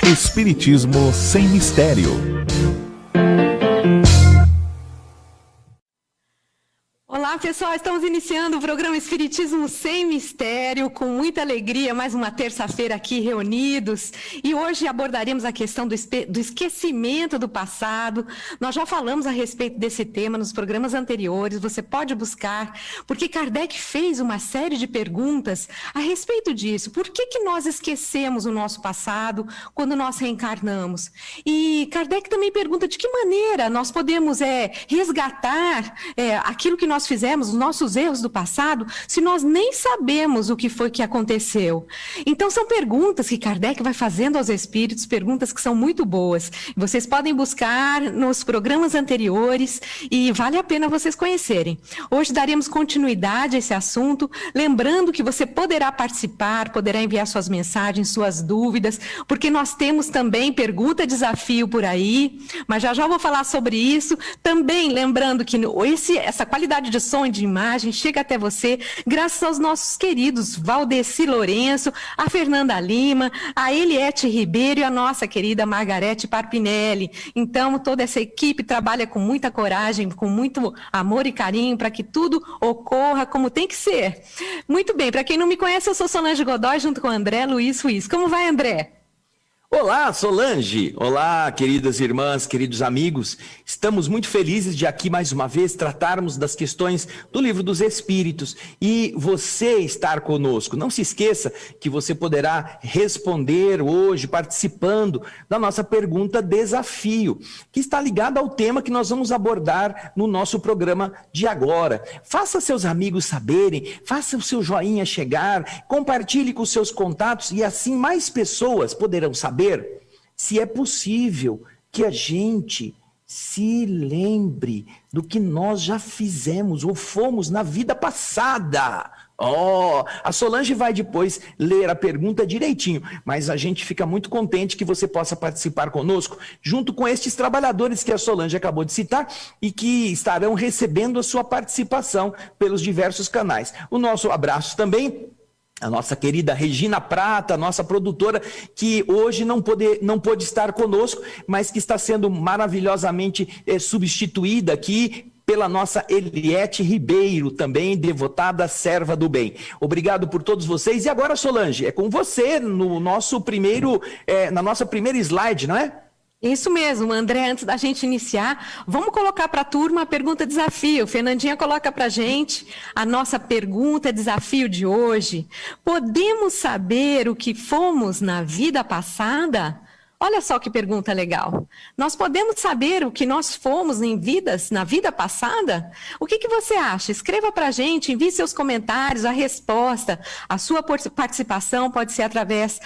Espiritismo sem mistério. Olá pessoal, estamos iniciando o programa Espiritismo Sem Mistério, com muita alegria, mais uma terça-feira aqui reunidos, e hoje abordaremos a questão do esquecimento do passado. Nós já falamos a respeito desse tema nos programas anteriores, você pode buscar, porque Kardec fez uma série de perguntas a respeito disso. Por que nós esquecemos o nosso passado quando nós reencarnamos? E Kardec também pergunta de que maneira nós podemos resgatar aquilo que nós fizemos, os nossos erros do passado, se nós nem sabemos o que foi que aconteceu. Então, são perguntas que Kardec vai fazendo aos espíritos, perguntas que são muito boas. Vocês podem buscar nos programas anteriores e vale a pena vocês conhecerem. Hoje daremos continuidade a esse assunto, lembrando que você poderá participar, poderá enviar suas mensagens, suas dúvidas, porque nós temos também pergunta-desafio por aí, mas já vou falar sobre isso. Também lembrando que essa qualidade de som e de imagem chega até você graças aos nossos queridos Valdeci Lourenço, a Fernanda Lima, a Eliette Ribeiro e a nossa querida Margarete Parpinelli. Então, toda essa equipe trabalha com muita coragem, com muito amor e carinho para que tudo ocorra como tem que ser. Muito bem, para quem não me conhece, eu sou Solange Godoy, junto com o André Luiz Ruiz. Como vai, André? Olá, Solange! Olá, queridas irmãs, queridos amigos. Estamos muito felizes de aqui mais uma vez tratarmos das questões do Livro dos Espíritos e você estar conosco. Não se esqueça que você poderá responder hoje participando da nossa pergunta desafio, que está ligada ao tema que nós vamos abordar no nosso programa de agora. Faça seus amigos saberem, faça o seu joinha chegar, compartilhe com seus contatos e assim mais pessoas poderão saber se é possível que a gente se lembre do que nós já fizemos ou fomos na vida passada. A Solange vai depois ler a pergunta direitinho, mas a gente fica muito contente que você possa participar conosco, junto com estes trabalhadores que a Solange acabou de citar e que estarão recebendo a sua participação pelos diversos canais. O nosso abraço também a nossa querida Regina Prata, nossa produtora, que hoje não pôde estar conosco, mas que está sendo maravilhosamente substituída aqui pela nossa Eliette Ribeiro, também devotada serva do bem. Obrigado por todos vocês. E agora, Solange, é com você no nosso na nossa primeira slide, não é? Isso mesmo, André, antes da gente iniciar, vamos colocar para a turma a pergunta desafio. Fernandinha coloca para a gente a nossa pergunta desafio de hoje. Podemos saber o que fomos na vida passada? Olha só que pergunta legal. Nós podemos saber o que nós fomos na vida passada? O que você acha? Escreva para a gente, envie seus comentários, a resposta. A sua participação pode ser através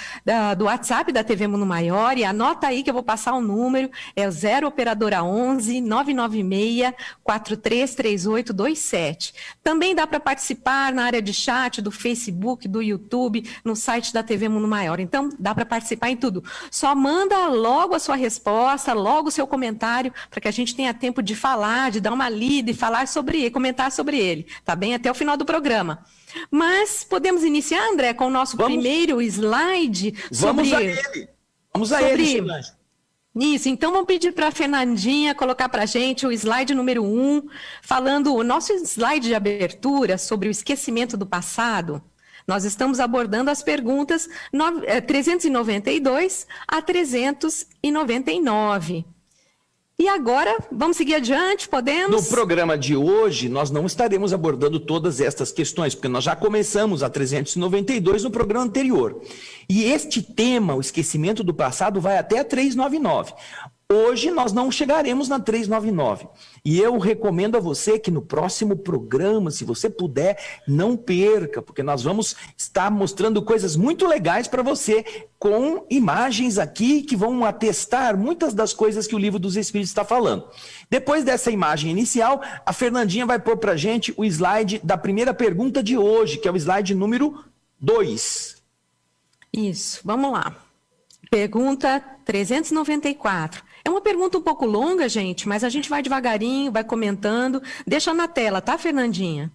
do WhatsApp da TV Mundo Maior, e anota aí que eu vou passar o número, é o 0 operadora 11 996 433827. Também dá para participar na área de chat do Facebook, do YouTube, no site da TV Mundo Maior. Então, dá para participar em tudo. Só manda logo a sua resposta, logo o seu comentário, para que a gente tenha tempo de falar, de dar uma lida e falar sobre ele, comentar sobre ele, tá bem? Até o final do programa. Mas podemos iniciar, André, com o nosso primeiro slide sobre... Vamos a ele, Solange. Isso, então vamos pedir para a Fernandinha colocar para a gente o slide número 1, falando o nosso slide de abertura sobre o esquecimento do passado. Nós estamos abordando as perguntas 392 a 399. E agora, vamos seguir adiante, podemos? No programa de hoje, nós não estaremos abordando todas estas questões, porque nós já começamos a 392 no programa anterior. E este tema, o esquecimento do passado, vai até a 399. Hoje nós não chegaremos na 399. E eu recomendo a você que no próximo programa, se você puder, não perca, porque nós vamos estar mostrando coisas muito legais para você, com imagens aqui que vão atestar muitas das coisas que o Livro dos Espíritos está falando. Depois dessa imagem inicial, a Fernandinha vai pôr para a gente o slide da primeira pergunta de hoje, que é o slide número 2. Isso, vamos lá. Pergunta 394. É uma pergunta um pouco longa, gente, mas a gente vai devagarinho, vai comentando. Deixa na tela, tá, Fernandinha?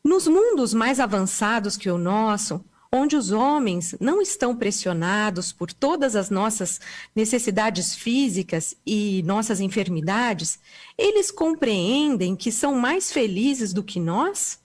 Nos mundos mais avançados que o nosso, onde os homens não estão pressionados por todas as nossas necessidades físicas e nossas enfermidades, eles compreendem que são mais felizes do que nós?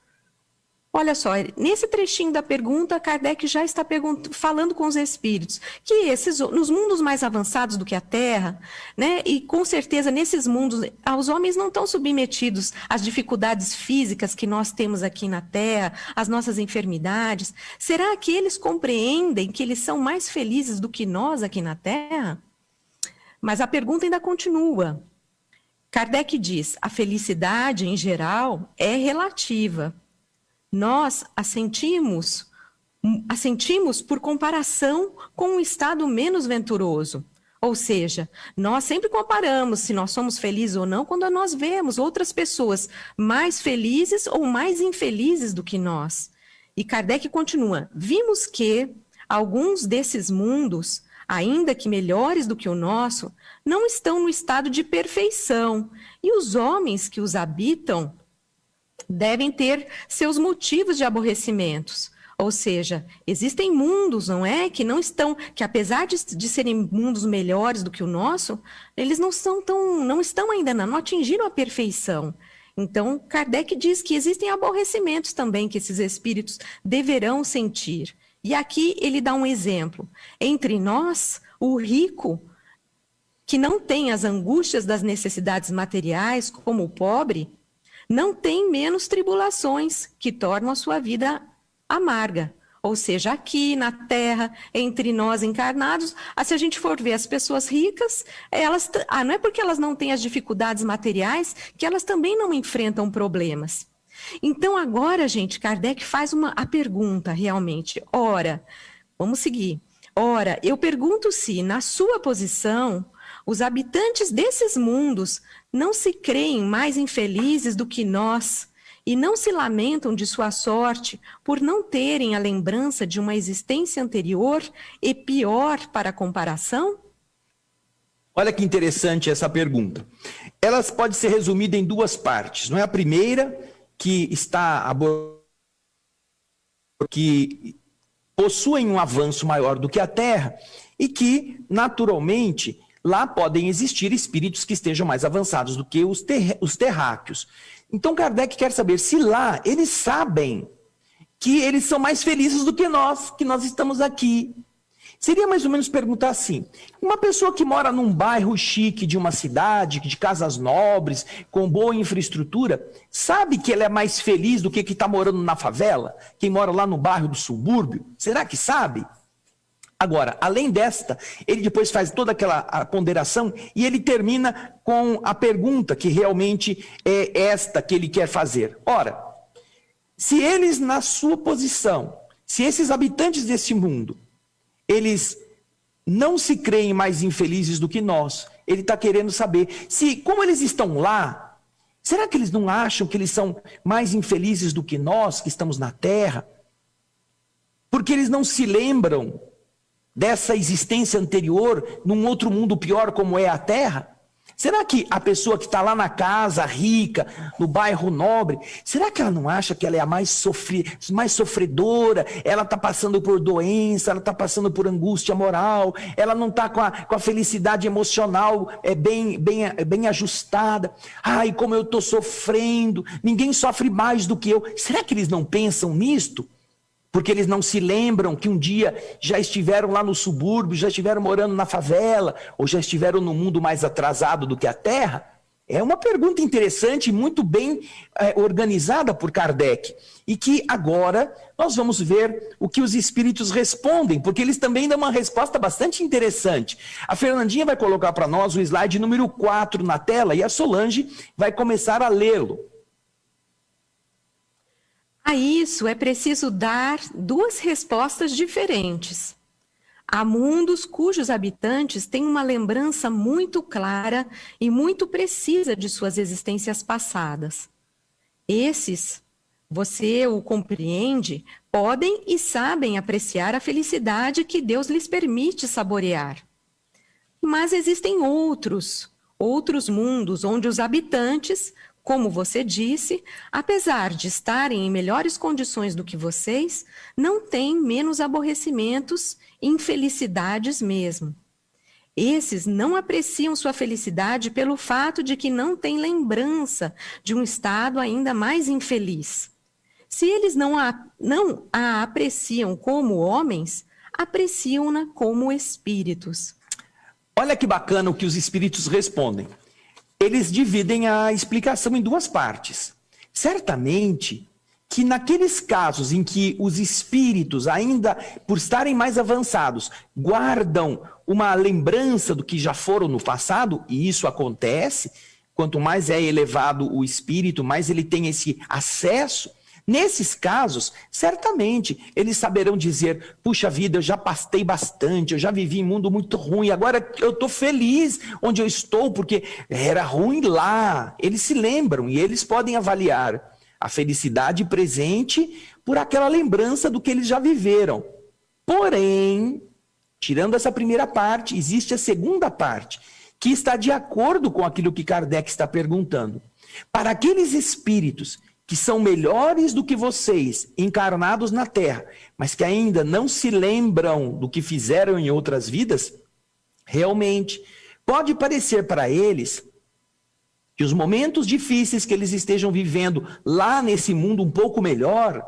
Olha só, nesse trechinho da pergunta, Kardec já está falando com os espíritos que nos mundos mais avançados do que a Terra, né, e com certeza nesses mundos, os homens não estão submetidos às dificuldades físicas que nós temos aqui na Terra, às nossas enfermidades. Será que eles compreendem que eles são mais felizes do que nós aqui na Terra? Mas a pergunta ainda continua. Kardec diz: a felicidade, em geral, é relativa. Nós assentimos por comparação com um estado menos venturoso. Ou seja, nós sempre comparamos se nós somos felizes ou não quando nós vemos outras pessoas mais felizes ou mais infelizes do que nós. E Kardec continua: vimos que alguns desses mundos, ainda que melhores do que o nosso, não estão no estado de perfeição, e os homens que os habitam devem ter seus motivos de aborrecimentos. Ou seja, existem mundos, não é? Que não estão, que apesar de serem mundos melhores do que o nosso, eles não estão ainda, não atingiram a perfeição. Então, Kardec diz que existem aborrecimentos também que esses espíritos deverão sentir. E aqui ele dá um exemplo. Entre nós, o rico, que não tem as angústias das necessidades materiais, como o pobre, não tem menos tribulações que tornam a sua vida amarga. Ou seja, aqui na Terra, entre nós encarnados, se a gente for ver as pessoas ricas, não é porque elas não têm as dificuldades materiais que elas também não enfrentam problemas. Então agora, gente, Kardec faz a pergunta realmente. Ora, vamos seguir. Ora, eu pergunto se, na sua posição, os habitantes desses mundos não se creem mais infelizes do que nós e não se lamentam de sua sorte por não terem a lembrança de uma existência anterior e pior para a comparação? Olha que interessante essa pergunta. Ela pode ser resumida em duas partes. Não é a primeira, que que possuem um avanço maior do que a Terra e que, naturalmente, lá podem existir espíritos que estejam mais avançados do que os terráqueos. Então Kardec quer saber se lá eles sabem que eles são mais felizes do que nós estamos aqui. Seria mais ou menos perguntar assim: uma pessoa que mora num bairro chique de uma cidade, de casas nobres, com boa infraestrutura, sabe que ela é mais feliz do que está morando na favela? Quem mora lá no bairro do subúrbio? Será que sabe? Agora, além desta, ele depois faz toda aquela ponderação e ele termina com a pergunta que realmente é esta que ele quer fazer. Ora, se eles na sua posição, se esses habitantes desse mundo, eles não se creem mais infelizes do que nós, ele está querendo saber se, como eles estão lá, será que eles não acham que eles são mais infelizes do que nós, que estamos na Terra? Porque eles não se lembram dessa existência anterior, num outro mundo pior como é a Terra? Será que a pessoa que está lá na casa, rica, no bairro nobre, será que ela não acha que ela é a mais sofredora? Ela está passando por doença, ela está passando por angústia moral, ela não está com a felicidade emocional bem ajustada. Ai, como eu estou sofrendo, ninguém sofre mais do que eu. Será que eles não pensam nisto? Porque eles não se lembram que um dia já estiveram lá no subúrbio, já estiveram morando na favela, ou já estiveram no mundo mais atrasado do que a Terra? É uma pergunta interessante, muito bem organizada por Kardec. E que agora nós vamos ver o que os espíritos respondem, porque eles também dão uma resposta bastante interessante. A Fernandinha vai colocar para nós o slide número 4 na tela e a Solange vai começar a lê-lo. A isso é preciso dar duas respostas diferentes. Há mundos cujos habitantes têm uma lembrança muito clara e muito precisa de suas existências passadas. Esses, você o compreende, podem e sabem apreciar a felicidade que Deus lhes permite saborear. Mas existem outros mundos onde os habitantes, Como você disse, apesar de estarem em melhores condições do que vocês, não têm menos aborrecimentos e infelicidades mesmo. Esses não apreciam sua felicidade pelo fato de que não têm lembrança de um estado ainda mais infeliz. Se eles não a apreciam como homens, apreciam-na como espíritos. Olha que bacana o que os espíritos respondem. Eles dividem a explicação em duas partes. Certamente que naqueles casos em que os espíritos, ainda por estarem mais avançados, guardam uma lembrança do que já foram no passado, e isso acontece, quanto mais é elevado o espírito, mais ele tem esse acesso. Nesses casos, certamente, eles saberão dizer, puxa vida, eu já pastei bastante, eu já vivi em um mundo muito ruim, agora eu estou feliz onde eu estou, porque era ruim lá. Eles se lembram e eles podem avaliar a felicidade presente por aquela lembrança do que eles já viveram. Porém, tirando essa primeira parte, existe a segunda parte, que está de acordo com aquilo que Kardec está perguntando. Para aqueles espíritos que são melhores do que vocês, encarnados na Terra, mas que ainda não se lembram do que fizeram em outras vidas, realmente pode parecer para eles que os momentos difíceis que eles estejam vivendo lá nesse mundo um pouco melhor,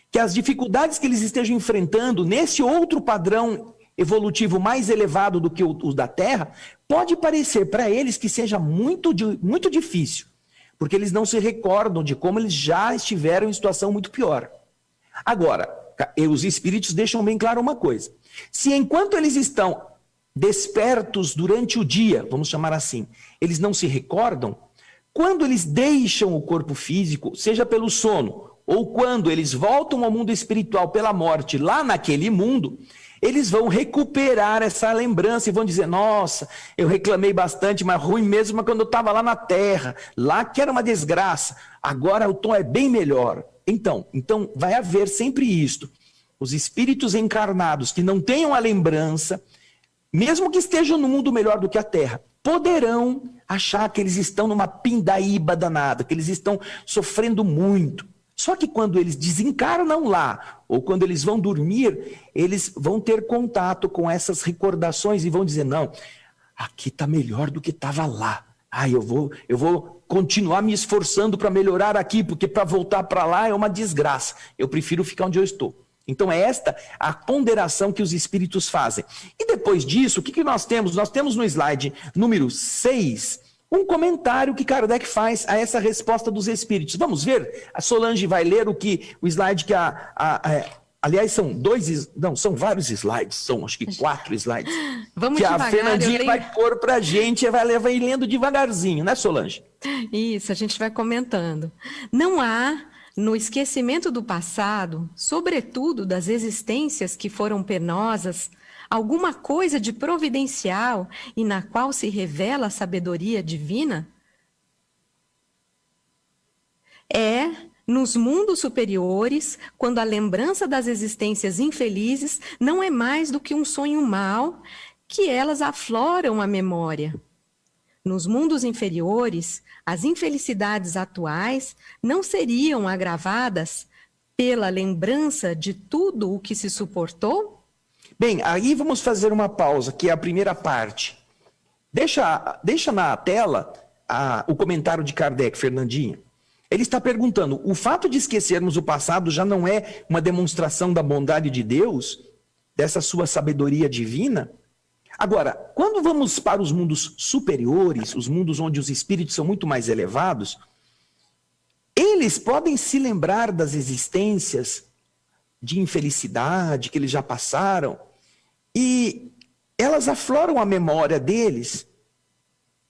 que as dificuldades que eles estejam enfrentando nesse outro padrão evolutivo mais elevado do que o da Terra, pode parecer para eles que seja muito difícil. Porque eles não se recordam de como eles já estiveram em situação muito pior. Agora, os espíritos deixam bem claro uma coisa. Se enquanto eles estão despertos durante o dia, vamos chamar assim, eles não se recordam, quando eles deixam o corpo físico, seja pelo sono, ou quando eles voltam ao mundo espiritual pela morte, lá naquele mundo, eles vão recuperar essa lembrança e vão dizer, nossa, eu reclamei bastante, mas ruim mesmo quando eu estava lá na Terra, lá que era uma desgraça, agora o tom é bem melhor. Então vai haver sempre isto. Os espíritos encarnados que não tenham a lembrança, mesmo que estejam no mundo melhor do que a Terra, poderão achar que eles estão numa pindaíba danada, que eles estão sofrendo muito. Só que quando eles desencarnam lá, ou quando eles vão dormir, eles vão ter contato com essas recordações e vão dizer, não, aqui está melhor do que estava lá. Eu vou continuar me esforçando para melhorar aqui, porque para voltar para lá é uma desgraça. Eu prefiro ficar onde eu estou. Então é esta a ponderação que os espíritos fazem. E depois disso, o que nós temos? Nós temos no slide número 6... um comentário que Kardec faz a essa resposta dos espíritos. Vamos ver? A Solange vai ler o slide que aliás, são vários slides, são acho que 4 slides. Vamos que devagar, a Fernandinha vai pôr pra gente e vai ir lendo devagarzinho, né, Solange? Isso, a gente vai comentando. Não há, no esquecimento do passado, sobretudo das existências que foram penosas, alguma coisa de providencial e na qual se revela a sabedoria divina? É nos mundos superiores, quando a lembrança das existências infelizes não é mais do que um sonho mau, que elas afloram a memória. Nos mundos inferiores, as infelicidades atuais não seriam agravadas pela lembrança de tudo o que se suportou? Bem, aí vamos fazer uma pausa, que é a primeira parte. Deixa na tela o comentário de Kardec, Fernandinha. Ele está perguntando, o fato de esquecermos o passado já não é uma demonstração da bondade de Deus, dessa sua sabedoria divina? Agora, quando vamos para os mundos superiores, os mundos onde os espíritos são muito mais elevados, eles podem se lembrar das existências de infelicidade que eles já passaram, e elas afloram a memória deles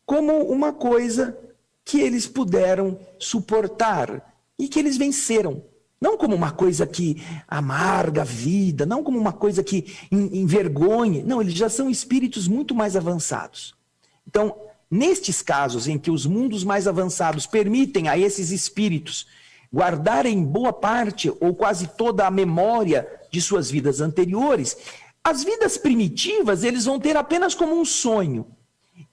como uma coisa que eles puderam suportar e que eles venceram. Não como uma coisa que amarga a vida, não como uma coisa que envergonha. Não, eles já são espíritos muito mais avançados. Então, nestes casos em que os mundos mais avançados permitem a esses espíritos guardarem boa parte ou quase toda a memória de suas vidas anteriores, as vidas primitivas eles vão ter apenas como um sonho.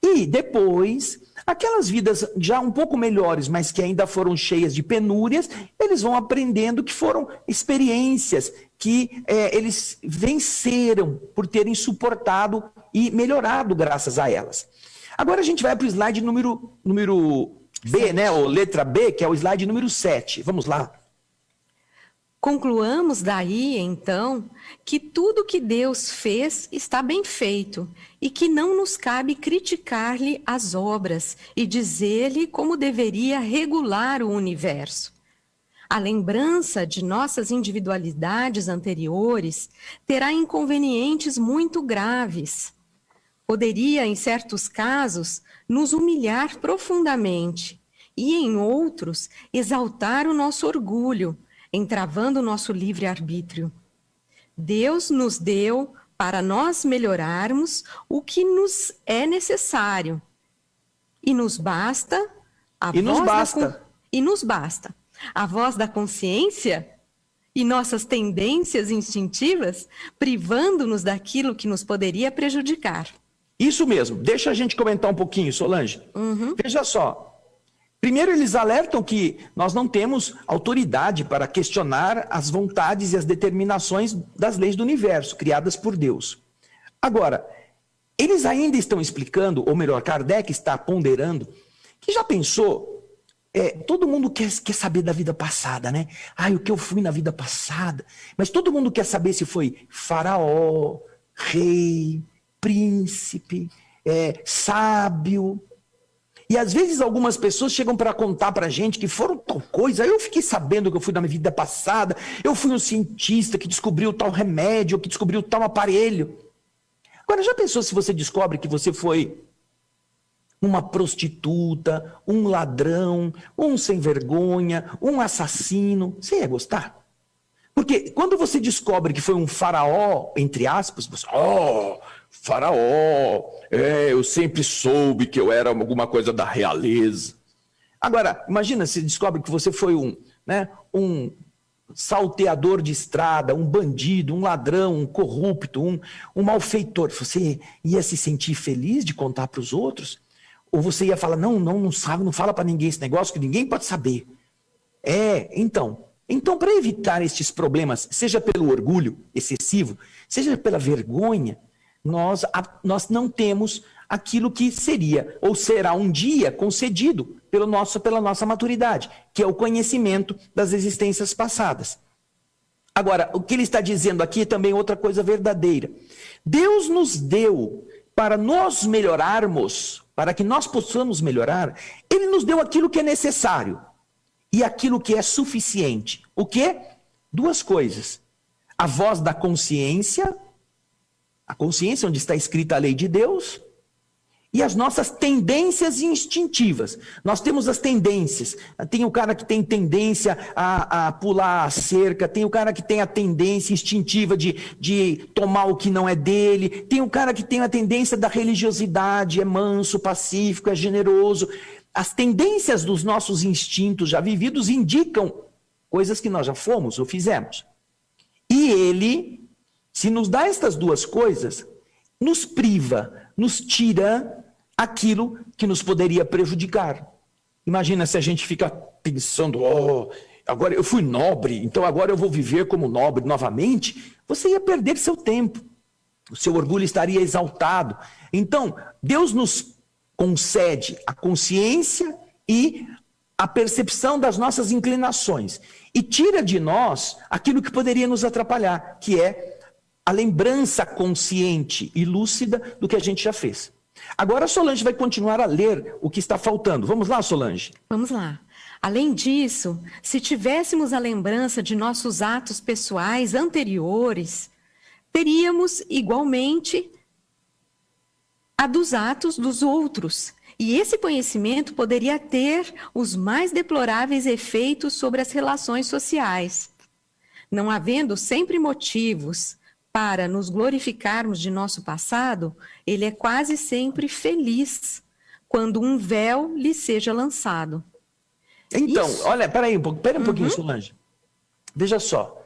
E depois, Aquelas vidas já um pouco melhores, mas que ainda foram cheias de penúrias, eles vão aprendendo que foram experiências que eles venceram por terem suportado e melhorado graças a elas. Agora a gente vai para o slide número B, né? Ou letra B, que é o slide número 7. Vamos lá. Concluamos daí, então, que tudo que Deus fez está bem feito e que não nos cabe criticar-lhe as obras e dizer-lhe como deveria regular o universo. A lembrança de nossas individualidades anteriores terá inconvenientes muito graves. Poderia, em certos casos, nos humilhar profundamente e, em outros, exaltar o nosso orgulho, entravando o nosso livre-arbítrio. Deus nos deu para nós melhorarmos o que nos é necessário. E nos basta a voz da consciência e nossas tendências instintivas, privando-nos daquilo que nos poderia prejudicar. Isso mesmo. Deixa a gente comentar um pouquinho, Solange. Veja só. Primeiro, eles alertam que nós não temos autoridade para questionar as vontades e as determinações das leis do universo, criadas por Deus. Agora, eles ainda estão explicando, ou melhor, Kardec está ponderando, que já pensou, todo mundo quer saber da vida passada, né? O que eu fui na vida passada. Mas todo mundo quer saber se foi faraó, rei, príncipe, sábio. E às vezes algumas pessoas chegam para contar para a gente que foram tal coisa. Eu fiquei sabendo que eu fui na minha vida passada. Eu fui um cientista que descobriu tal remédio, que descobriu tal aparelho. Agora, já pensou se você descobre que você foi uma prostituta, um ladrão, um sem vergonha, um assassino? Você ia gostar? Porque quando você descobre que foi um faraó, entre aspas, você... Faraó, eu sempre soube que eu era alguma coisa da realeza. Agora, imagina se descobre que você foi um salteador de estrada, um bandido, um ladrão, um corrupto, um malfeitor. Você ia se sentir feliz de contar para os outros? Ou você ia falar, não sabe, não fala para ninguém esse negócio que ninguém pode saber. Então, para evitar estes problemas, seja pelo orgulho excessivo, seja pela vergonha, nós não temos aquilo que seria ou será um dia concedido pela nossa maturidade, que é o conhecimento das existências passadas. Agora, o que ele está dizendo aqui é também outra coisa verdadeira. Deus nos deu para nós melhorarmos, para que nós possamos melhorar, Ele nos deu aquilo que é necessário e aquilo que é suficiente. O quê? Duas coisas. A voz da consciência, a consciência onde está escrita a lei de Deus, e as nossas tendências instintivas. Nós temos as tendências. Tem o cara que tem tendência a pular a cerca, tem o cara que tem a tendência instintiva de tomar o que não é dele, tem o cara que tem a tendência da religiosidade, é manso, pacífico, é generoso. As tendências dos nossos instintos já vividos indicam coisas que nós já fomos ou fizemos. E ele, se nos dá estas duas coisas, nos priva, nos tira aquilo que nos poderia prejudicar. Imagina se a gente fica pensando, agora eu fui nobre, então agora eu vou viver como nobre novamente. Você ia perder seu tempo, o seu orgulho estaria exaltado. Então, Deus nos concede a consciência e a percepção das nossas inclinações e tira de nós aquilo que poderia nos atrapalhar, que é a lembrança consciente e lúcida do que a gente já fez. Agora a Solange vai continuar a ler o que está faltando. Vamos lá, Solange? Vamos lá. Além disso, se tivéssemos a lembrança de nossos atos pessoais anteriores, teríamos igualmente a dos atos dos outros. E esse conhecimento poderia ter os mais deploráveis efeitos sobre as relações sociais. Não havendo sempre motivos para nos glorificarmos de nosso passado, ele é quase sempre feliz quando um véu lhe seja lançado. Então, olha, espera um pouquinho, Solange. Veja só,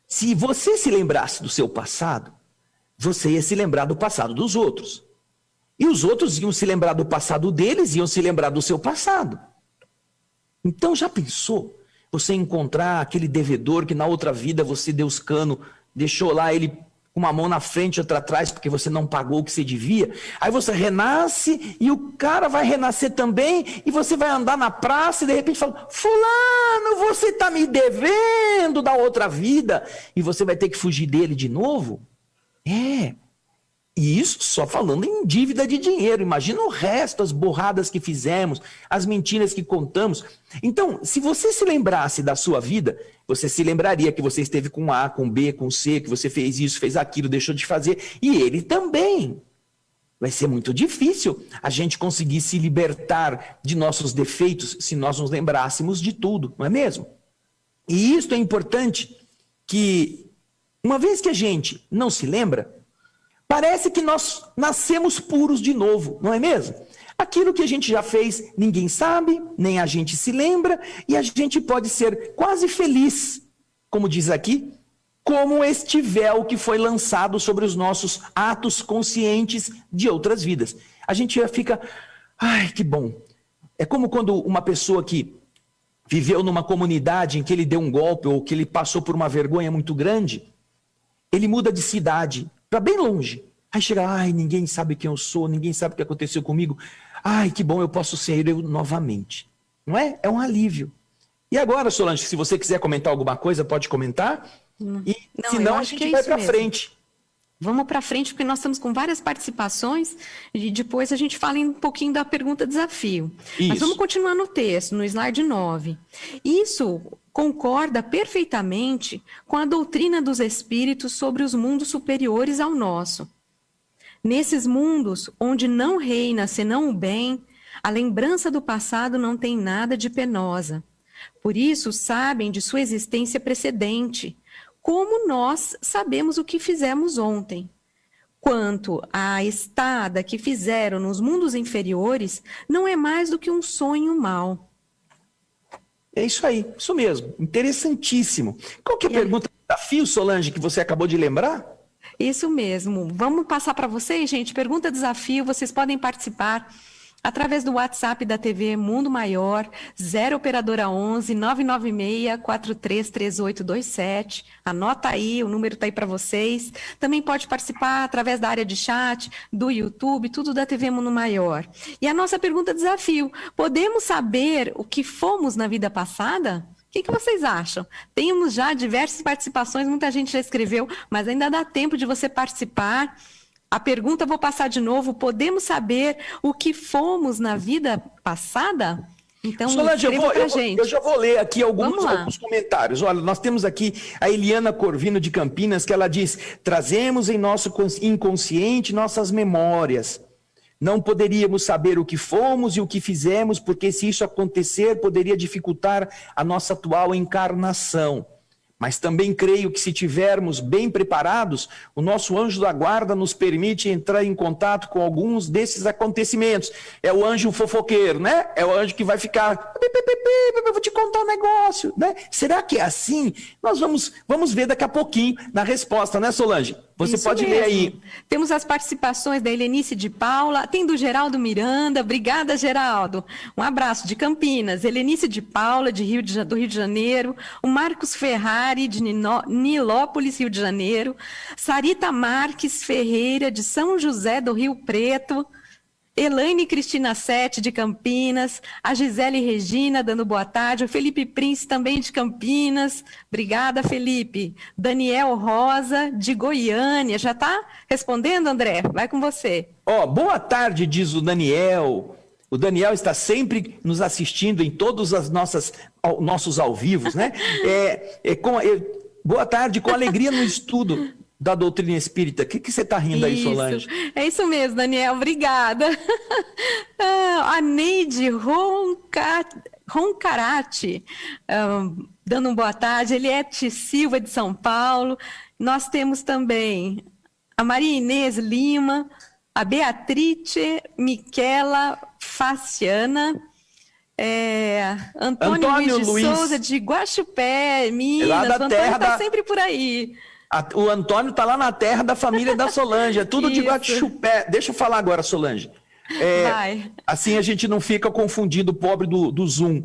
se você se lembrasse do seu passado, você ia se lembrar do passado dos outros. E os outros iam se lembrar do passado deles, iam se lembrar do seu passado. Então, já pensou você encontrar aquele devedor que na outra vida você deu os canos, deixou lá ele com uma mão na frente e outra atrás, porque você não pagou o que você devia? Aí você renasce e o cara vai renascer também, e você vai andar na praça e de repente fala: fulano, você está me devendo da outra vida, e você vai ter que fugir dele de novo? E isso só falando em dívida de dinheiro. Imagina o resto, as borradas que fizemos, as mentiras que contamos. Então, se você se lembrasse da sua vida, você se lembraria que você esteve com A, com B, com C, que você fez isso, fez aquilo, deixou de fazer, e ele também. Vai ser muito difícil a gente conseguir se libertar de nossos defeitos se nós nos lembrássemos de tudo, não é mesmo? E isso é importante, que uma vez que a gente não se lembra, parece que nós nascemos puros de novo, não é mesmo? Aquilo que a gente já fez, ninguém sabe, nem a gente se lembra, e a gente pode ser quase feliz, como diz aqui, como este véu que foi lançado sobre os nossos atos conscientes de outras vidas. A gente já fica, ai, que bom. É como quando uma pessoa que viveu numa comunidade em que ele deu um golpe ou que ele passou por uma vergonha muito grande, ele muda de cidade para bem longe. Aí chega, ai, ninguém sabe quem eu sou, ninguém sabe o que aconteceu comigo. Ai, que bom, eu posso ser eu novamente. Não é? É um alívio. E agora, Solange, se você quiser comentar alguma coisa, pode comentar. E senão a gente vai para frente. Vamos para frente, porque nós estamos com várias participações e depois a gente fala um pouquinho da pergunta desafio. Isso. Mas vamos continuar no texto, no slide 9. Isso concorda perfeitamente com a doutrina dos espíritos sobre os mundos superiores ao nosso. Nesses mundos, onde não reina senão o bem, a lembrança do passado não tem nada de penosa. Por isso, sabem de sua existência precedente, como nós sabemos o que fizemos ontem. Quanto à estada que fizeram nos mundos inferiores, não é mais do que um sonho mau. É isso aí, isso mesmo, interessantíssimo. Qual que é a pergunta do desafio, Solange, que você acabou de lembrar? Isso mesmo. Vamos passar para vocês, gente. Pergunta desafio, vocês podem participar através do WhatsApp da TV Mundo Maior, 0 operadora 11 996 433827. Anota aí, o número está aí para vocês. Também pode participar através da área de chat, do YouTube, tudo da TV Mundo Maior. E a nossa pergunta desafio: podemos saber o que fomos na vida passada? O que vocês acham? Temos já diversas participações, muita gente já escreveu, mas ainda dá tempo de você participar. A pergunta, vou passar de novo: podemos saber o que fomos na vida passada? Então, Solange, eu já vou ler aqui alguns comentários. Olha, nós temos aqui a Eliana Corvino de Campinas, que ela diz: trazemos em nosso inconsciente nossas memórias. Não poderíamos saber o que fomos e o que fizemos, porque se isso acontecer, poderia dificultar a nossa atual encarnação. Mas também creio que se tivermos bem preparados, o nosso anjo da guarda nos permite entrar em contato com alguns desses acontecimentos. É o anjo fofoqueiro, né? É o anjo que vai ficar, vou te contar um negócio, né? Será que é assim? Nós vamos ver daqui a pouquinho na resposta, né, Solange? Você Isso pode mesmo. ler aí. Temos as participações da Helenice de Paula, tem do Geraldo Miranda. Obrigada, Geraldo. Um abraço de Campinas. Helenice de Paula, do Rio de Janeiro. O Marcos Ferrari, de Nilópolis, Rio de Janeiro. Sarita Marques Ferreira, de São José do Rio Preto. Elaine Cristina Sete, de Campinas, a Gisele Regina, dando boa tarde, o Felipe Prince, também de Campinas, obrigada, Felipe. Daniel Rosa, de Goiânia, já está respondendo, André? Vai com você. Boa tarde, diz o Daniel. O Daniel está sempre nos assistindo em todos os nossos ao vivos, né? Boa tarde, com alegria no estudo da doutrina espírita. O que você está rindo aí, Solange? É isso mesmo, Daniel, obrigada. A Neide Roncarati, dando uma boa tarde. Eliette Silva, de São Paulo. Nós temos também a Maria Inês Lima, a Beatrice Miquela Faciana, Antônio Luiz de Souza, de Guaxupé, Minas. Lá da o Antônio está sempre por aí. O Antônio está lá na terra da família da Solange, é tudo de Guaxupé. Deixa eu falar agora, Solange. Vai. Assim a gente não fica confundindo o pobre do Zoom.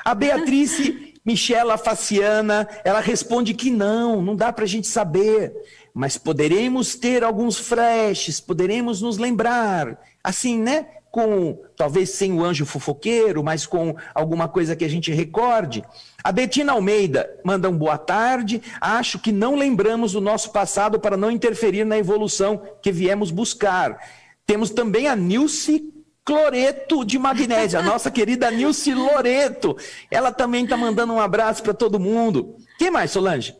A Beatrice Michela Faciana, ela responde que não dá para a gente saber, mas poderemos ter alguns flashes, poderemos nos lembrar, assim, né? Talvez sem o anjo fofoqueiro, mas com alguma coisa que a gente recorde. A Betina Almeida manda um boa tarde. Acho que não lembramos o nosso passado para não interferir na evolução que viemos buscar. Temos também a Nilce Cloreto de Magnésia, a nossa querida Nilce Loreto. Ela também está mandando um abraço para todo mundo. Quem mais, Solange?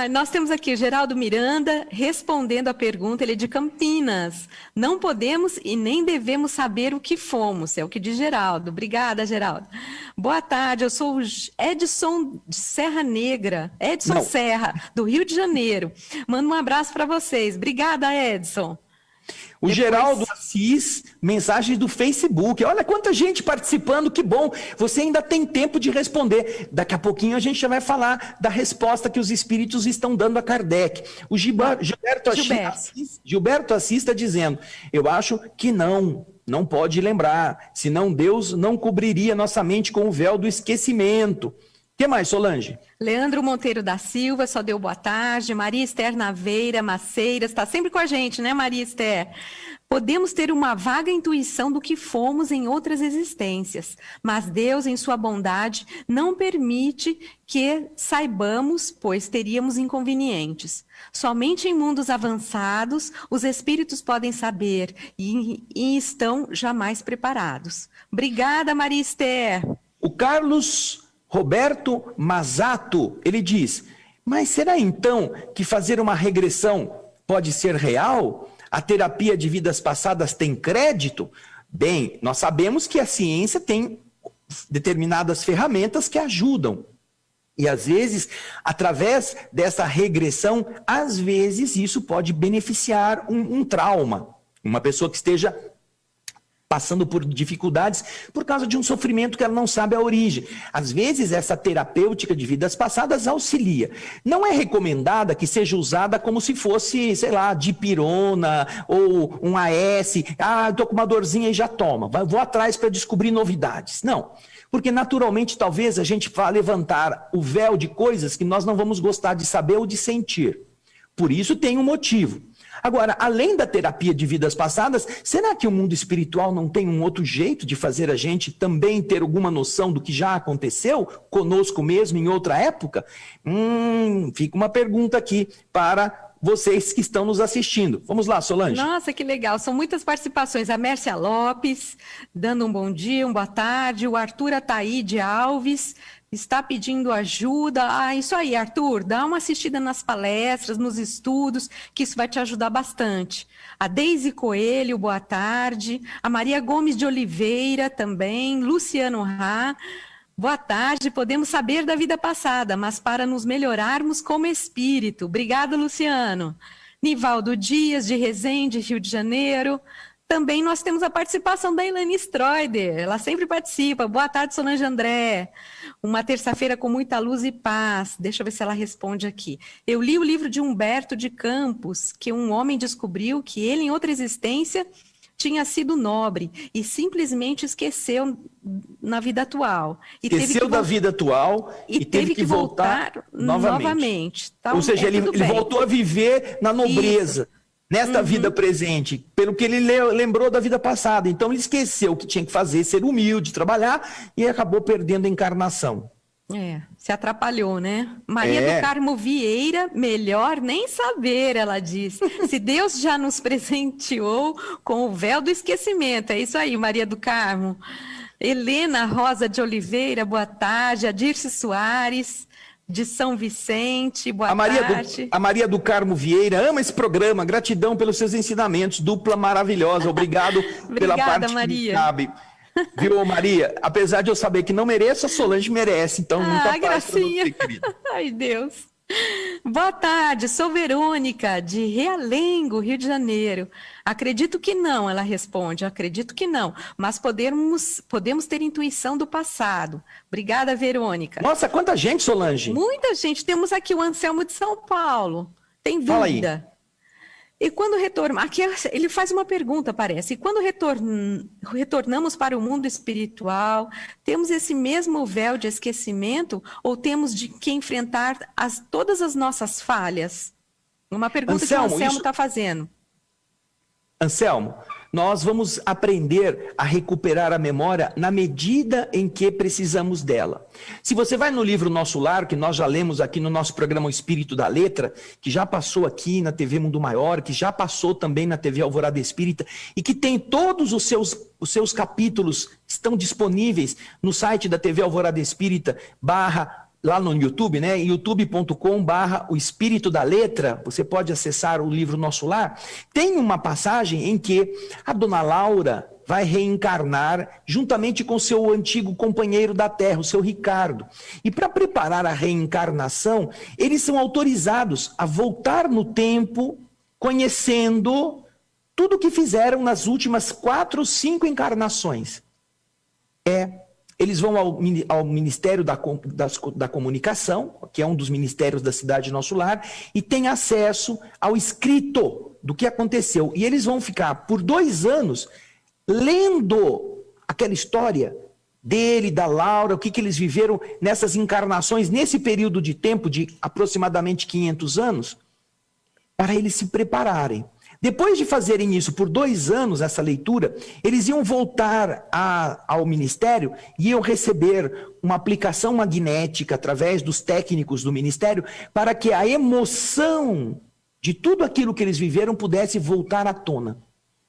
Nós temos aqui o Geraldo Miranda respondendo a pergunta, ele é de Campinas. Não podemos e nem devemos saber o que fomos, é o que diz Geraldo. Obrigada, Geraldo. Boa tarde, eu sou o Edson de Serra Negra, Serra, do Rio de Janeiro. Mando um abraço para vocês. Obrigada, Edson. Geraldo Assis, mensagens do Facebook. Olha quanta gente participando, que bom. Você ainda tem tempo de responder. Daqui a pouquinho a gente já vai falar da resposta que os espíritos estão dando a Kardec. O Gilberto Assis está dizendo, eu acho que não pode lembrar, senão Deus não cobriria nossa mente com o véu do esquecimento. O que mais, Solange? Leandro Monteiro da Silva, só deu boa tarde. Maria Esther Naveira, Maceiras, está sempre com a gente, né, Maria Esther? Podemos ter uma vaga intuição do que fomos em outras existências, mas Deus, em sua bondade, não permite que saibamos, pois teríamos inconvenientes. Somente em mundos avançados, os espíritos podem saber e estão jamais preparados. Obrigada, Maria Esther. O Carlos Roberto Mazato, ele diz, mas será então que fazer uma regressão pode ser real? A terapia de vidas passadas tem crédito? Bem, nós sabemos que a ciência tem determinadas ferramentas que ajudam. E às vezes, através dessa regressão, às vezes isso pode beneficiar um trauma. Uma pessoa que esteja passando por dificuldades por causa de um sofrimento que ela não sabe a origem. Às vezes, essa terapêutica de vidas passadas auxilia. Não é recomendada que seja usada como se fosse, sei lá, dipirona ou um AS. Estou com uma dorzinha e já toma. Vou atrás para descobrir novidades. Não. Porque, naturalmente, talvez a gente vá levantar o véu de coisas que nós não vamos gostar de saber ou de sentir. Por isso tem um motivo. Agora, além da terapia de vidas passadas, será que o mundo espiritual não tem um outro jeito de fazer a gente também ter alguma noção do que já aconteceu conosco mesmo em outra época? Fica uma pergunta aqui para vocês que estão nos assistindo. Vamos lá, Solange. Nossa, que legal. São muitas participações. A Mércia Lopes, dando um bom dia, uma boa tarde. O Arthur Ataíde Alves está pedindo ajuda. Isso aí, Arthur, dá uma assistida nas palestras, nos estudos, que isso vai te ajudar bastante. A Deise Coelho, boa tarde. A Maria Gomes de Oliveira também. Luciano Rá. Boa tarde, podemos saber da vida passada, mas para nos melhorarmos como espírito. Obrigada, Luciano. Nivaldo Dias, de Resende, Rio de Janeiro. Também nós temos a participação da Ilane Stroider, ela sempre participa. Boa tarde, Solange André. Uma terça-feira com muita luz e paz. Deixa eu ver se ela responde aqui. Eu li o livro de Humberto de Campos, que um homem descobriu que ele, em outra existência, tinha sido nobre e simplesmente esqueceu na vida atual. Esqueceu da vida atual e teve que voltar novamente. Tá? Ou seja, ele voltou a viver na nobreza, isso, nesta vida presente, pelo que ele lembrou da vida passada. Então ele esqueceu o que tinha que fazer, ser humilde, trabalhar, e acabou perdendo a encarnação. Se atrapalhou, né? Maria do Carmo Vieira, melhor nem saber, ela diz. Se Deus já nos presenteou com o véu do esquecimento. É isso aí, Maria do Carmo. Helena Rosa de Oliveira, boa tarde. A Dirce Soares, de São Vicente, boa tarde. A Maria do Carmo Vieira ama esse programa. Gratidão pelos seus ensinamentos. Dupla maravilhosa. Obrigado pela parte Maria. que me cabe. Viu, Maria? Apesar de eu saber que não mereço, a Solange merece. Então, muita paz pra você, querida. Ai, Deus. Boa tarde, sou Verônica, de Realengo, Rio de Janeiro. Acredito que não, ela responde, acredito que não, mas podemos ter intuição do passado. Obrigada, Verônica. Nossa, quanta gente, Solange. Muita gente. Temos aqui o Anselmo de São Paulo. Tem Fala aí. dúvida. E quando retornamos, aqui ele faz uma pergunta, parece. E quando retornamos para o mundo espiritual, temos esse mesmo véu de esquecimento ou temos de que enfrentar todas as nossas falhas? Uma pergunta Anselmo, que o Anselmo está fazendo. Anselmo, nós vamos aprender a recuperar a memória na medida em que precisamos dela. Se você vai no livro Nosso Lar, que nós já lemos aqui no nosso programa O Espírito da Letra, que já passou aqui na TV Mundo Maior, que já passou também na TV Alvorada Espírita, e que tem todos os seus capítulos, estão disponíveis no site da TV Alvorada Espírita, lá no YouTube, né? youtube.com/o Espírito da Letra, você pode acessar o livro Nosso Lar. Tem uma passagem em que a dona Laura vai reencarnar juntamente com seu antigo companheiro da Terra, o seu Ricardo. E para preparar a reencarnação, eles são autorizados a voltar no tempo, conhecendo tudo o que fizeram nas últimas 4 ou 5 encarnações. Eles vão ao Ministério da Comunicação, que é um dos ministérios da cidade Nosso Lar, e tem acesso ao escrito do que aconteceu. E eles vão ficar por 2 anos lendo aquela história dele, da Laura, o que eles viveram nessas encarnações, nesse período de tempo de aproximadamente 500 anos, para eles se prepararem. Depois de fazerem isso por 2 anos, essa leitura, eles iam voltar ao ministério e iam receber uma aplicação magnética através dos técnicos do ministério para que a emoção de tudo aquilo que eles viveram pudesse voltar à tona.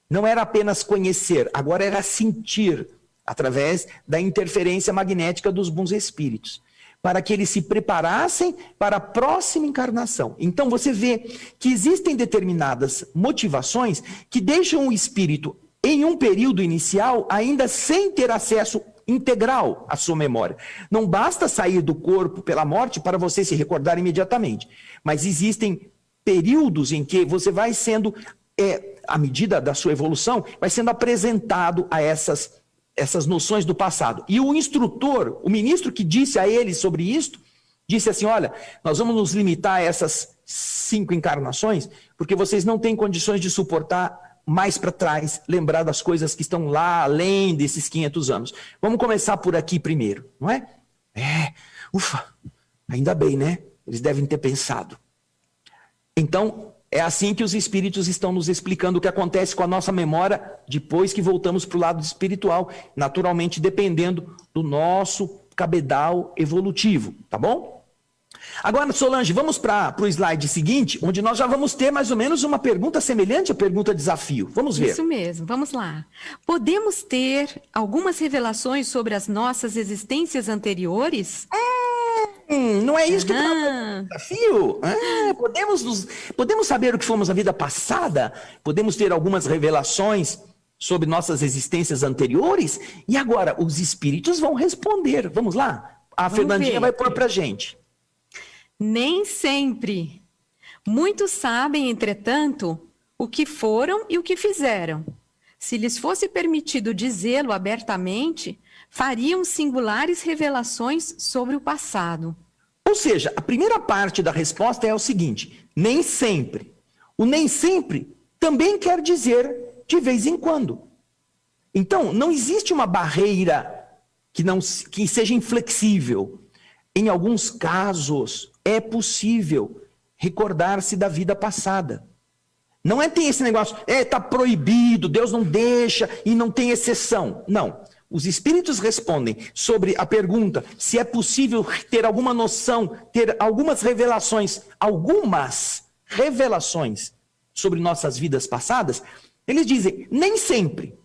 Não era apenas conhecer, agora era sentir através da interferência magnética dos bons espíritos, para que eles se preparassem para a próxima encarnação. Então você vê que existem determinadas motivações que deixam o espírito em um período inicial ainda sem ter acesso integral à sua memória. Não basta sair do corpo pela morte para você se recordar imediatamente, mas existem períodos em que você vai sendo, à medida da sua evolução, vai sendo apresentado a essas noções do passado. E o instrutor, o ministro que disse a eles sobre isto, disse assim, olha, nós vamos nos limitar a essas 5 encarnações, porque vocês não têm condições de suportar mais para trás, lembrar das coisas que estão lá além desses 500 anos. Vamos começar por aqui primeiro, não é? Ufa, ainda bem, né? Eles devem ter pensado. Então, é assim que os espíritos estão nos explicando o que acontece com a nossa memória depois que voltamos para o lado espiritual, naturalmente dependendo do nosso cabedal evolutivo, tá bom? Agora, Solange, vamos para o slide seguinte, onde nós já vamos ter mais ou menos uma pergunta semelhante à pergunta desafio. Vamos ver. Isso mesmo, vamos lá. Podemos ter algumas revelações sobre as nossas existências anteriores? Não é isso que está no desafio? Podemos saber o que fomos na vida passada? Podemos ter algumas revelações sobre nossas existências anteriores? E agora, os espíritos vão responder. Vamos lá? Fernandinha vai pôr para a gente. Nem sempre. Muitos sabem, entretanto, o que foram e o que fizeram. Se lhes fosse permitido dizê-lo abertamente, fariam singulares revelações sobre o passado. Ou seja, a primeira parte da resposta é o seguinte, nem sempre. O nem sempre também quer dizer de vez em quando. Então, não existe uma barreira que seja inflexível. Em alguns casos, é possível recordar-se da vida passada. Não tem esse negócio, está proibido, Deus não deixa e não tem exceção. Não. Os espíritos respondem sobre a pergunta se é possível ter alguma noção, ter algumas revelações sobre nossas vidas passadas. Eles dizem, nem sempre.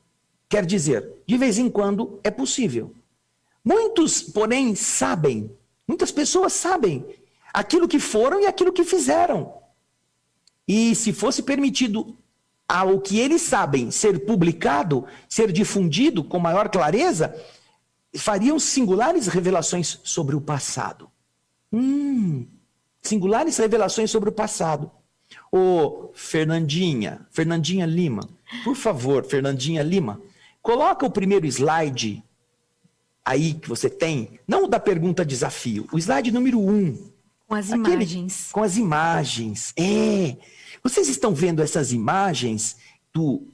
Quer dizer, de vez em quando é possível. Muitos, porém, muitas pessoas sabem aquilo que foram e aquilo que fizeram. E se fosse permitido ao que eles sabem ser publicado, ser difundido com maior clareza, fariam singulares revelações sobre o passado. Singulares revelações sobre o passado. Ô, Fernandinha Lima, por favor, Fernandinha Lima, coloca o primeiro slide aí que você tem, não o da pergunta desafio, o slide número 1. Com as imagens. Com as imagens. Vocês estão vendo essas imagens do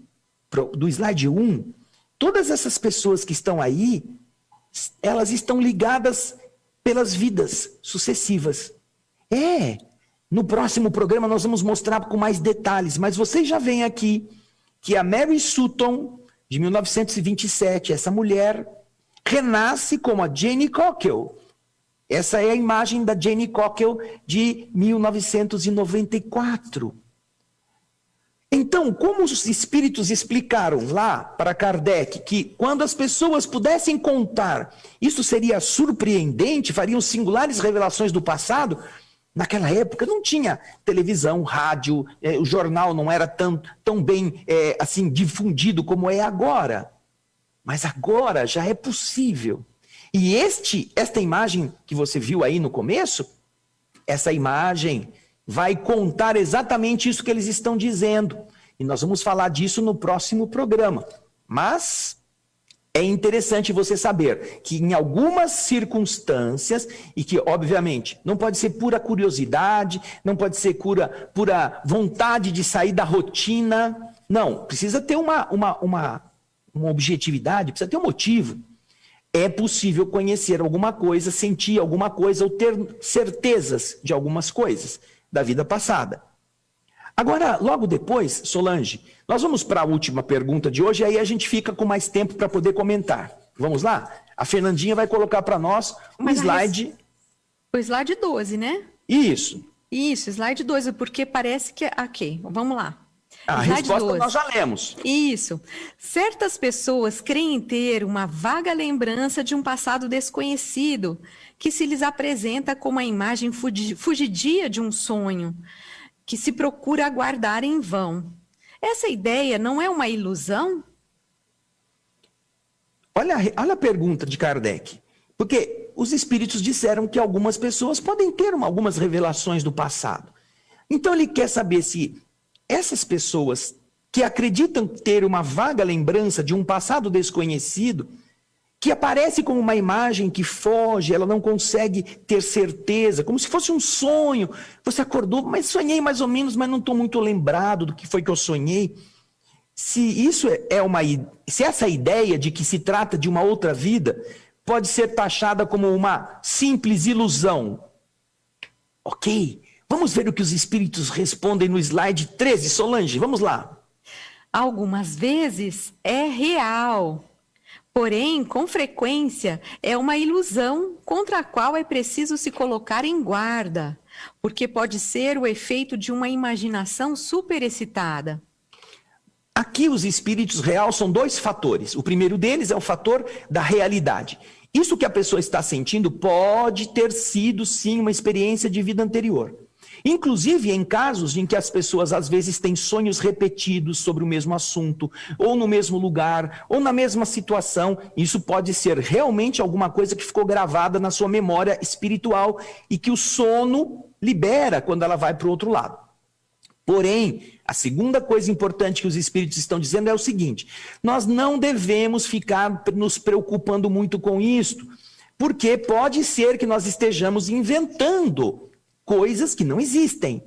slide 1? Todas essas pessoas que estão aí, elas estão ligadas pelas vidas sucessivas. No próximo programa nós vamos mostrar com mais detalhes, mas vocês já veem aqui que a Mary Sutton, de 1927, essa mulher renasce como a Jane Cockle. Essa é a imagem da Jane Cockle de 1994. Então, como os espíritos explicaram lá para Kardec que quando as pessoas pudessem contar, isso seria surpreendente, fariam singulares revelações do passado, naquela época não tinha televisão, rádio, o jornal não era tão bem assim difundido como é agora. Mas agora já é possível. E esta imagem que você viu aí no começo, essa imagem vai contar exatamente isso que eles estão dizendo. E nós vamos falar disso no próximo programa. Mas é interessante você saber que em algumas circunstâncias, e que obviamente não pode ser pura curiosidade, não pode ser pura vontade de sair da rotina, não, precisa ter uma objetividade, precisa ter um motivo. É possível conhecer alguma coisa, sentir alguma coisa ou ter certezas de algumas coisas da vida passada. Agora, logo depois, Solange, nós vamos para a última pergunta de hoje, aí a gente fica com mais tempo para poder comentar. Vamos lá? A Fernandinha vai colocar para nós um slide... O slide 12, né? Isso. Isso, slide 12, porque parece que... Ok, vamos lá. A resposta nós já lemos. Isso. Certas pessoas creem ter uma vaga lembrança de um passado desconhecido, que se lhes apresenta como a imagem fugidia de um sonho, que se procura aguardar em vão. Essa ideia não é uma ilusão? Olha a pergunta de Kardec. Porque os espíritos disseram que algumas pessoas podem ter algumas revelações do passado. Então ele quer saber se essas pessoas que acreditam ter uma vaga lembrança de um passado desconhecido, que aparece como uma imagem que foge, ela não consegue ter certeza, como se fosse um sonho. Você acordou, mas sonhei mais ou menos, mas não estou muito lembrado do que foi que eu sonhei. Se essa ideia de que se trata de uma outra vida pode ser taxada como uma simples ilusão. Ok, vamos ver o que os espíritos respondem no slide 13. Solange, vamos lá. Algumas vezes é real. Porém, com frequência, é uma ilusão contra a qual é preciso se colocar em guarda, porque pode ser o efeito de uma imaginação superexcitada. Aqui os espíritos realçam dois fatores. O primeiro deles é o fator da realidade. Isso que a pessoa está sentindo pode ter sido, sim, uma experiência de vida anterior. Inclusive em casos em que as pessoas às vezes têm sonhos repetidos sobre o mesmo assunto, ou no mesmo lugar, ou na mesma situação, isso pode ser realmente alguma coisa que ficou gravada na sua memória espiritual e que o sono libera quando ela vai para o outro lado. Porém, a segunda coisa importante que os espíritos estão dizendo é o seguinte: nós não devemos ficar nos preocupando muito com isto, porque pode ser que nós estejamos inventando coisas que não existem.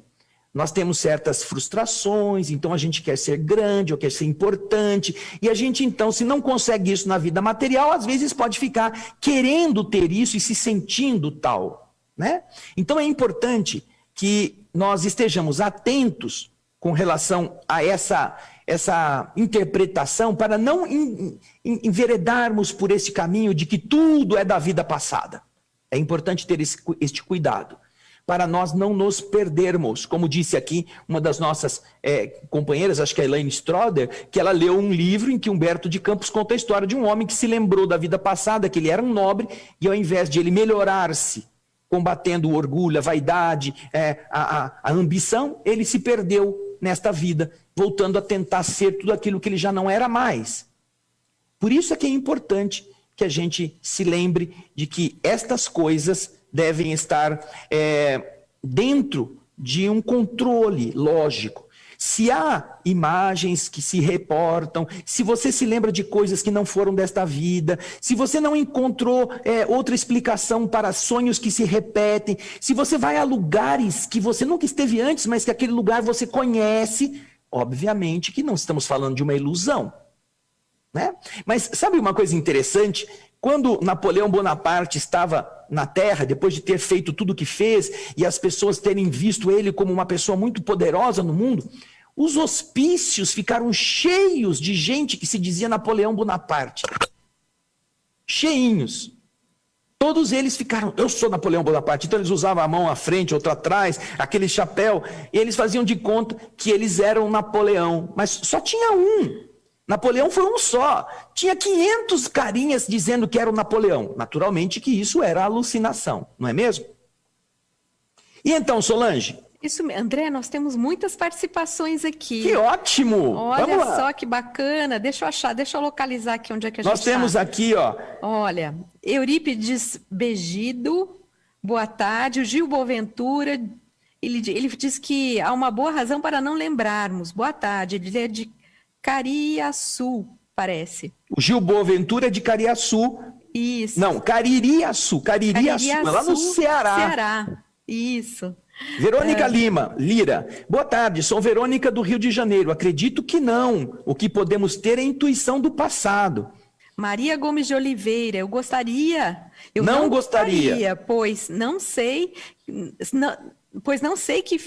Nós temos certas frustrações, então a gente quer ser grande ou quer ser importante, e a gente então, se não consegue isso na vida material, às vezes pode ficar querendo ter isso e se sentindo tal, né? Então é importante que nós estejamos atentos com relação a essa interpretação, para não enveredarmos por esse caminho de que tudo é da vida passada. É importante ter este cuidado, para nós não nos perdermos. Como disse aqui uma das nossas companheiras, acho que é a Elaine Stroder, que ela leu um livro em que Humberto de Campos conta a história de um homem que se lembrou da vida passada, que ele era um nobre, e ao invés de ele melhorar-se, combatendo o orgulho, a vaidade, a ambição, ele se perdeu nesta vida, voltando a tentar ser tudo aquilo que ele já não era mais. Por isso é que é importante que a gente se lembre de que estas coisas devem estar dentro de um controle lógico. Se há imagens que se reportam, se você se lembra de coisas que não foram desta vida, se você não encontrou outra explicação para sonhos que se repetem, se você vai a lugares que você nunca esteve antes, mas que aquele lugar você conhece, obviamente que não estamos falando de uma ilusão, né? Mas sabe uma coisa interessante? Quando Napoleão Bonaparte estava na Terra, depois de ter feito tudo o que fez, e as pessoas terem visto ele como uma pessoa muito poderosa no mundo, os hospícios ficaram cheios de gente que se dizia Napoleão Bonaparte. Cheinhos. Todos eles ficaram, eu sou Napoleão Bonaparte. Então eles usavam a mão à frente, outra atrás, aquele chapéu, e eles faziam de conta que eles eram Napoleão. Mas só tinha um. Napoleão foi um só. Tinha 500 carinhas dizendo que era o Napoleão. Naturalmente que isso era alucinação, não é mesmo? E então, Solange? Isso, André, nós temos muitas participações aqui. Que ótimo! Olha só que bacana. Deixa eu achar, deixa eu localizar aqui onde é que a gente Nós temos aqui, ó. Olha, Eurípides Begido, boa tarde. O Gil Boaventura, ele diz que há uma boa razão para não lembrarmos. Boa tarde, ele é de Cariaçu, parece. O Gil Boaventura é de Cariaçu. Isso. Não, Caririaçu. Caririaçu, é lá no Ceará. Ceará, isso. Verônica Lira, boa tarde, sou Verônica do Rio de Janeiro, acredito que não, o que podemos ter é intuição do passado. Maria Gomes de Oliveira, eu não gostaria, pois não sei que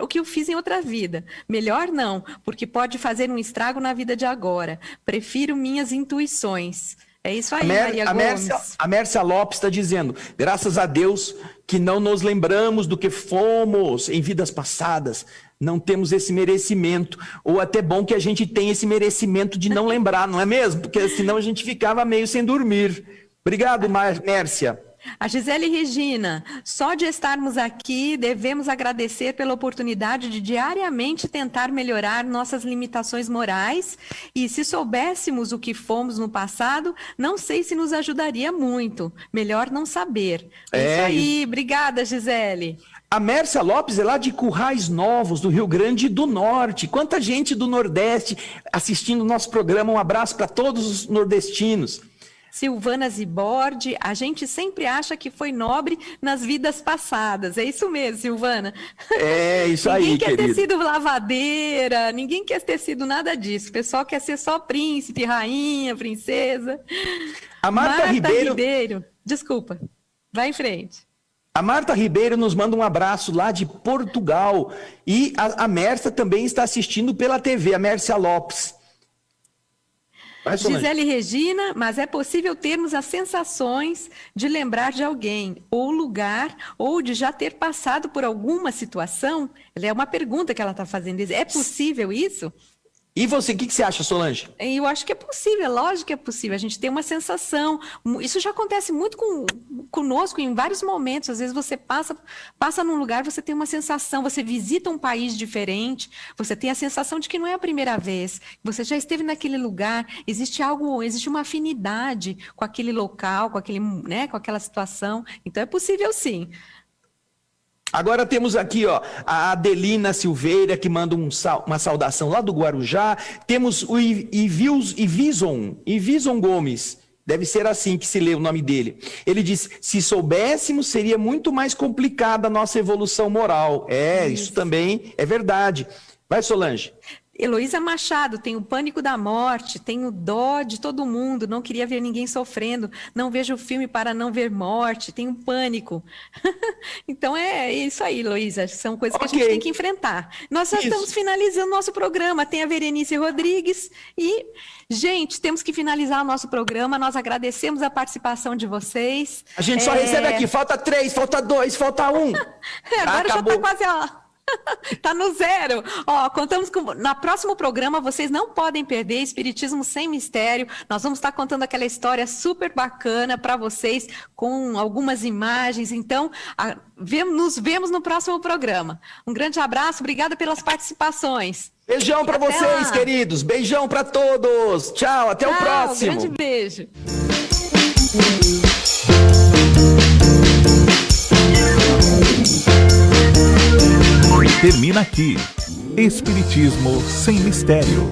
o que eu fiz em outra vida. Melhor não, porque pode fazer um estrago na vida de agora. Prefiro minhas intuições. É isso aí, Maria Gomes. A Mércia Lopes está dizendo, graças a Deus que não nos lembramos do que fomos em vidas passadas, não temos esse merecimento, ou até bom que a gente tenha esse merecimento de não lembrar, não é mesmo? Porque senão a gente ficava meio sem dormir. Obrigado, Mércia. A Gisele Regina, só de estarmos aqui, devemos agradecer pela oportunidade de diariamente tentar melhorar nossas limitações morais e se soubéssemos o que fomos no passado, não sei se nos ajudaria muito. Melhor não saber. Isso aí, obrigada, Gisele. A Mércia Lopes é lá de Currais Novos, do Rio Grande do Norte. Quanta gente do Nordeste assistindo o nosso programa. Um abraço para todos os nordestinos. Silvana Zibordi, a gente sempre acha que foi nobre nas vidas passadas. É isso mesmo, Silvana. É isso aí, Ninguém quer querido. ter sido lavadeira, ninguém quer ter sido nada disso. O pessoal quer ser só príncipe, rainha, princesa. A Marta Ribeiro... Desculpa, vai em frente. A Marta Ribeiro nos manda um abraço lá de Portugal. E a Mércia também está assistindo pela TV, a Mércia Lopes. Gisele Regina, mas é possível termos as sensações de lembrar de alguém, ou lugar, ou de já ter passado por alguma situação? É uma pergunta que ela está fazendo. É possível isso? E você, o que você acha, Solange? Eu acho que é possível, lógico que é possível. A gente tem uma sensação. Isso já acontece muito conosco em vários momentos. Às vezes você passa num lugar, você tem uma sensação, você visita um país diferente, você tem a sensação de que não é a primeira vez. Você já esteve naquele lugar, existe uma afinidade com aquele local, com aquela situação. Então é possível sim. Agora temos aqui, ó, a Adelina Silveira, que manda uma saudação lá do Guarujá. Temos o Ivison Gomes, deve ser assim que se lê o nome dele. Ele diz, se soubéssemos, seria muito mais complicada a nossa evolução moral. Isso também é verdade. Vai, Solange. Heloísa Machado, tenho pânico da morte, tenho dó de todo mundo, não queria ver ninguém sofrendo, não vejo filme para não ver morte, tenho pânico. Então é isso aí, Heloísa, são coisas que a gente tem que enfrentar. Nós já estamos finalizando nosso programa, tem a Berenice Rodrigues e, gente, temos que finalizar o nosso programa, nós agradecemos a participação de vocês. A gente só recebe aqui, falta 3, falta 2, falta 1. Agora já está quase... Tá no zero. Contamos com... No próximo programa, vocês não podem perder Espiritismo Sem Mistério. Nós vamos estar contando aquela história super bacana para vocês, com algumas imagens. Então, nos vemos no próximo programa. Um grande abraço, obrigada pelas participações. Beijão para vocês, queridos. Beijão para todos. Tchau, até o próximo. Grande beijo. termina aqui. Espiritismo sem mistério.